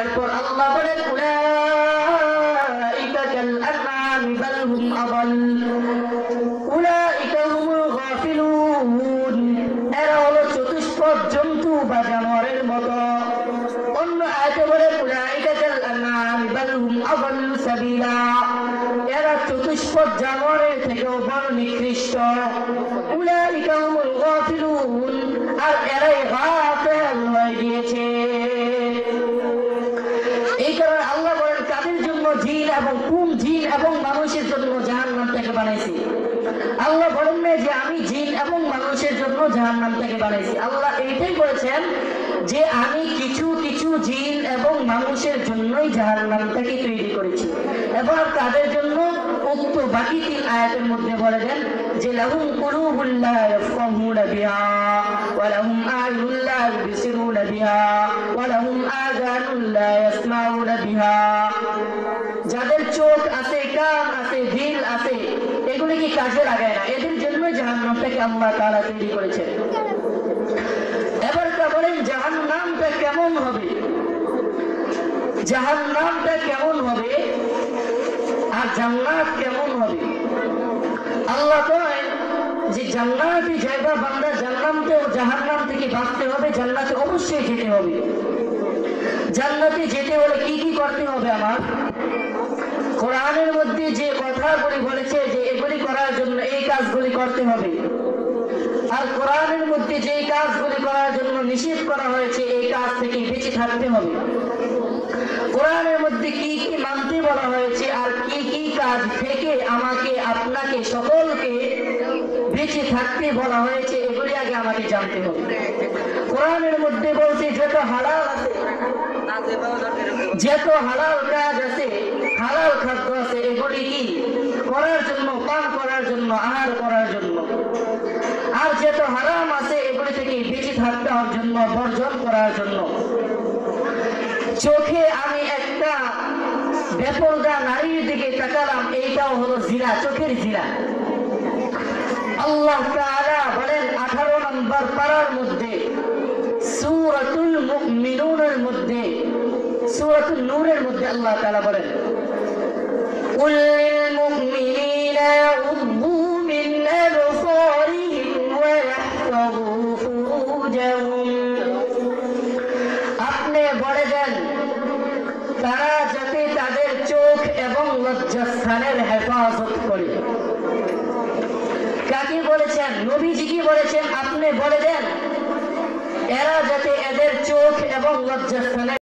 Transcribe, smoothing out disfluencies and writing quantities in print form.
এরপর আল্লাহ বলেন উলাইকা কাল আনআমি বাল হুম আদাল উলাইকা হুমুল গাফিলুন। এরা হলো চতুষ্পদ জন্তু বা জানোয়ারের মতো। অন্য আয়াতে বলে উলাইকা কাল আনআমি বাল হুম আদাল সাবিলা। এরা চতুষ্পদ জানোয়ারের থেকেও বড় নিকৃষ্ট। উলাইকা হুমুল গাফিলুন। আর এরাই গাফিল হয়ে গিয়েছে। এই কারণে আল্লাহ বলেন কাদের জন্য জিন এবং কোন জিন এবং মানুষের জন্য জাহান্নাম থেকে বানাইছি। আল্লাহ বলেন না যে আমি জিন এবং মানুষের জন্য জাহান্নাম থেকে বানাইছি। আল্লাহ এইটাই বলেছেন যে আমি কিছু কিছু জিন এবং মানুষের জন্যই জাহান্নাম থেকে তৈরি করেছি। এবার তাদের জন্য উক্ত বাকি 3 আয়াতের মধ্যে বলে দেন যে লাহুম কুলুবুন লা ইয়াফকাহুনা বিহা ওয়া লাহুম আ'য়ুনুন লা ইউবসিরুনা বিহা ওয়া লাহুম আযানুন লা ইয়াসমাউনা বিহা। যাদের চোখ আছে, কান আছে, দিল আছে, এগুলি কি কাজে লাগায় না, এদের জন্য জাহান্নামটাকে আল্লাহ তাআলা তৈরি করেছেন। এবার তা বলেন জাহান্নামটা কেমন হবে, জাহান্নামটা কেমন হবে আর জান্নাত কেমন হবে। আল্লাহ কয় যে জান্নাতি জায়গা বান্দা জাহান্নাম থেকে বাঁচতে হবে, জান্নাতে অবশ্যই যেতে হবে। জান্নাতে যেতে হলে কি কি করতে হবে? আমার কোরআনের মধ্যে যে কথাগুলি বলেছে যে এগুলি করার জন্য এই কাজগুলি করতে হবে, আর কোরআনের মধ্যে যে কাজগুলি করার জন্য নিষেধ করা হয়েছে এই কাজ থেকে বেঁচে থাকতে হবে। কোরআনের মধ্যে কি কি মানতে বলা হয়েছে আর কি কি কাজ থেকে আমাকে আপনাকে সকলকে বেঁচে থাকতে বলা হয়েছে এগুলি আগে আমাকে জানতে হবে। কোরআনের মধ্যে বলছে যত হালাল আছে, যত হালাল কাজ আছে, হালাল খাদ্য আছে, এগুলি কি করার জন্য, পান করার জন্য, আহার করার জন্য। আর যত হারাম আছে এগুলি থেকে বেঁচে থাকতে হওয়ার জন্য, বর্জন করার জন্য। চোখে আমি একটা বেপরদা নারীর দিকে তাকালাম, এইটাও হলো জিনা, চোখের জিনা। আল্লাহ তাআলা বলেন 18 নম্বর পারার মধ্যে সূরাতুল মুমিনুনের মধ্যে, সূরাতুন নূরের মধ্যে আল্লাহ তাআলা বলেন কুল লিল মুমিনিনা ইয়াগুদ্দু মিন আবসারিহিম ওয়া ইয়াহফাযু ফুরুজাহুম। আপনি বলে দেন তারা যাতে তাদের চোখ এবং লজ্জাস্থানের হেফাজত করে। কাকে বলেছেন? নবীজিকে বলেছেন। আপনি বলে দেন এরা যাতে এদের চোখ এবং লজ্জাস্থানের